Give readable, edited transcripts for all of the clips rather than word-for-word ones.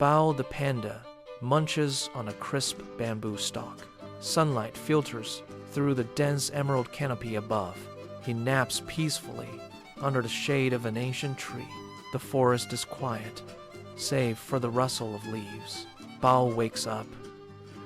Bao the Panda munches on a crisp bamboo stalk. Sunlight filters through the dense emerald canopy above. He naps peacefully under the shade of an ancient tree. The forest is quiet, save for the rustle of leaves. Bao wakes up,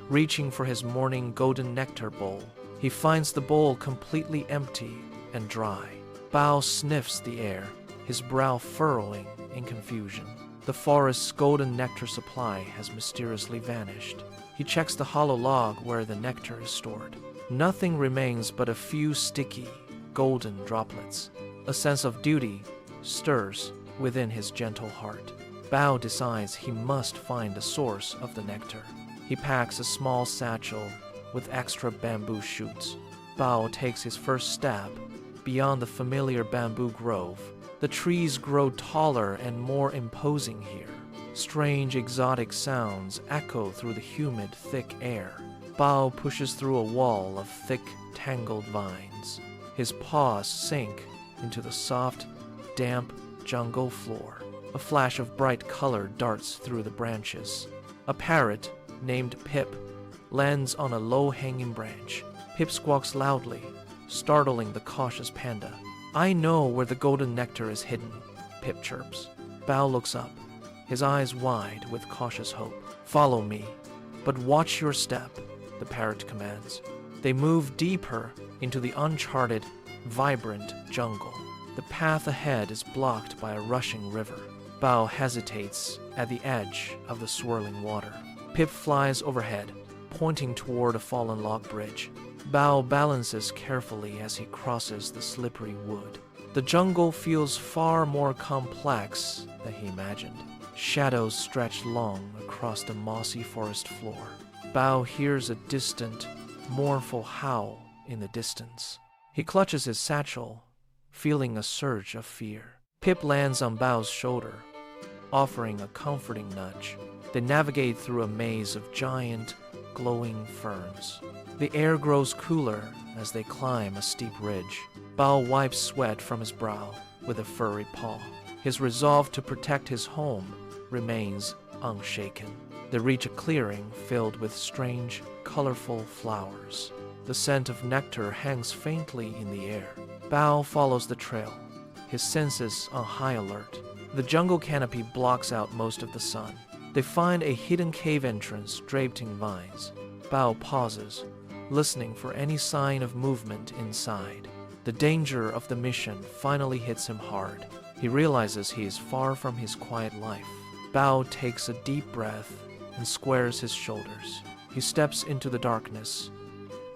reaching for his morning golden nectar bowl. He finds the bowl completely empty and dry. Bao sniffs the air, his brow furrowing in confusion. The forest's golden nectar supply has mysteriously vanished. He checks the hollow log where the nectar is stored. Nothing remains but a few sticky, golden droplets. A sense of duty stirs within his gentle heart. Bao decides he must find the source of the nectar. He packs a small satchel with extra bamboo shoots. Bao takes his first step beyond the familiar bamboo grove. The trees grow taller and more imposing here. Strange exotic sounds echo through the humid, thick air. Bao pushes through a wall of thick, tangled vines. His paws sink into the soft, damp jungle floor. A flash of bright color darts through the branches. A parrot named Pip lands on a low-hanging branch. Pip squawks loudly, startling the cautious panda. "I know where the golden nectar is hidden," Pip chirps. Bao looks up, his eyes wide with cautious hope. "Follow me, but watch your step," the parrot commands. They move deeper into the uncharted, vibrant jungle. The path ahead is blocked by a rushing river. Bao hesitates at the edge of the swirling water. Pip flies overhead, pointing toward a fallen log bridge. Bao balances carefully as he crosses the slippery wood. The jungle feels far more complex than he imagined. Shadows stretch long across the mossy forest floor. Bao hears a distant, mournful howl in the distance. He clutches his satchel, feeling a surge of fear. Pip lands on Bao's shoulder, offering a comforting nudge. They navigate through a maze of giant, glowing ferns. The air grows cooler as they climb a steep ridge. Bao wipes sweat from his brow with a furry paw. His resolve to protect his home remains unshaken. They reach a clearing filled with strange, colorful flowers. The scent of nectar hangs faintly in the air. Bao follows the trail, his senses on high alert. The jungle canopy blocks out most of the sun. They find a hidden cave entrance draped in vines. Bao pauses, listening for any sign of movement inside. The danger of the mission finally hits him hard. He realizes he is far from his quiet life. Bao takes a deep breath and squares his shoulders. He steps into the darkness,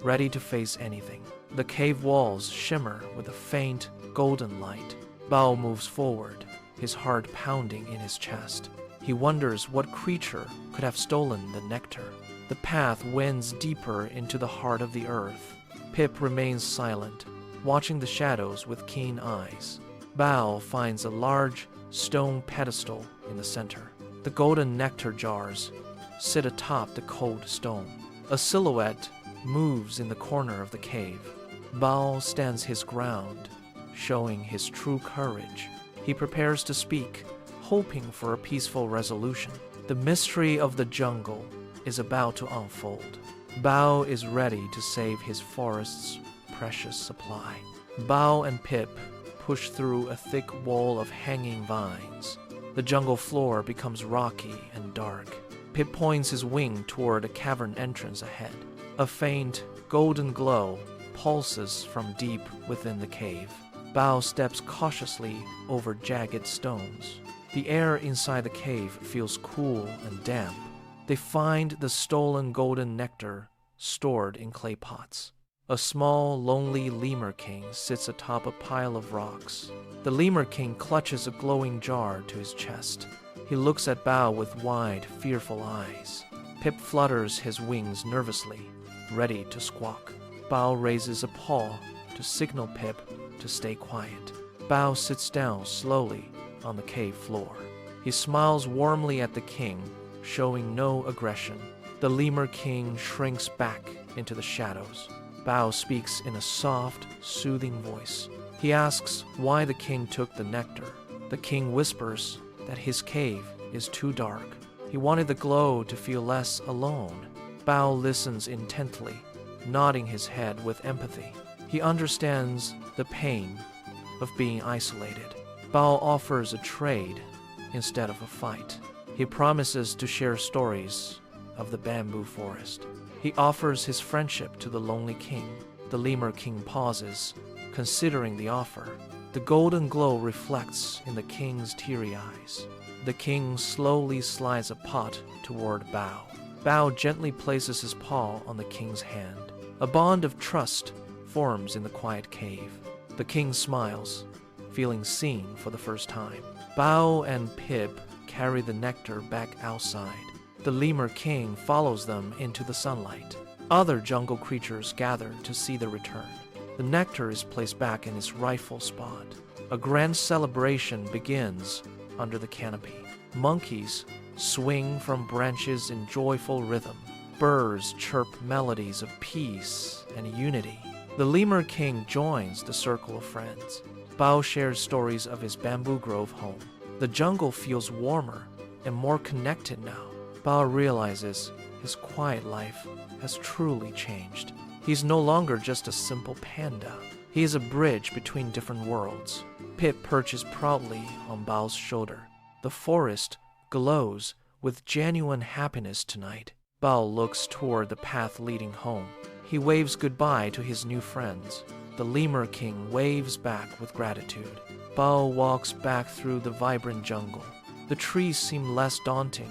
ready to face anything. The cave walls shimmer with a faint, golden light. Bao moves forward, his heart pounding in his chest. He wonders what creature could have stolen the nectar. The path winds deeper into the heart of the earth. Pip remains silent, watching the shadows with keen eyes. Bao finds a large stone pedestal in the center. The golden nectar jars sit atop the cold stone. A silhouette moves in the corner of the cave. Bao stands his ground, showing his true courage. He prepares to speak, hoping for a peaceful resolution. The mystery of the jungle is about to unfold. Bao is ready to save his forest's precious supply. Bao and Pip push through a thick wall of hanging vines. The jungle floor becomes rocky and dark. Pip points his wing toward a cavern entrance ahead. A faint, golden glow pulses from deep within the cave. Bao steps cautiously over jagged stones. The air inside the cave feels cool and damp. They find the stolen golden nectar stored in clay pots. A small, lonely lemur king sits atop a pile of rocks. The lemur king clutches a glowing jar to his chest. He looks at Bao with wide, fearful eyes. Pip flutters his wings nervously, ready to squawk. Bao raises a paw to signal Pip to stay quiet. Bao sits down slowly on the cave floor. He smiles warmly at the king, showing no aggression. The lemur king shrinks back into the shadows. Bao speaks in a soft, soothing voice. He asks why the king took the nectar. The king whispers that his cave is too dark. He wanted the glow to feel less alone. Bao listens intently, nodding his head with empathy. He understands the pain of being isolated. Bao offers a trade instead of a fight. He promises to share stories of the bamboo forest. He offers his friendship to the lonely king. The lemur king pauses, considering the offer. The golden glow reflects in the king's teary eyes. The king slowly slides a pot toward Bao. Bao gently places his paw on the king's hand. A bond of trust forms in the quiet cave. The king smiles, feeling seen for the first time. Bao and Pip carry the nectar back outside. The lemur king follows them into the sunlight. Other jungle creatures gather to see the return. The nectar is placed back in its rightful spot. A grand celebration begins under the canopy. Monkeys swing from branches in joyful rhythm. Birds chirp melodies of peace and unity. The lemur king joins the circle of friends. Bao shares stories of his bamboo grove home. The jungle feels warmer and more connected now. Bao realizes his quiet life has truly changed. He's no longer just a simple panda. He is a bridge between different worlds. Pip perches proudly on Bao's shoulder. The forest glows with genuine happiness tonight. Bao looks toward the path leading home. He waves goodbye to his new friends. The lemur king waves back with gratitude. Bao walks back through the vibrant jungle. The trees seem less daunting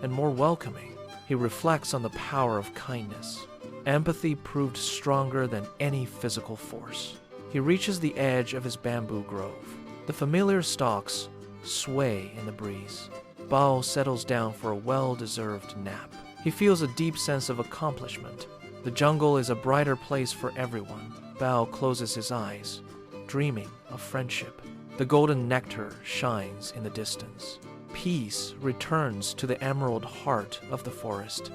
and more welcoming. He reflects on the power of kindness. Empathy proved stronger than any physical force. He reaches the edge of his bamboo grove. The familiar stalks sway in the breeze. Bao settles down for a well-deserved nap. He feels a deep sense of accomplishment. The jungle is a brighter place for everyone. Bao closes his eyes, dreaming of friendship. The golden nectar shines in the distance. Peace returns to the emerald heart of the forest.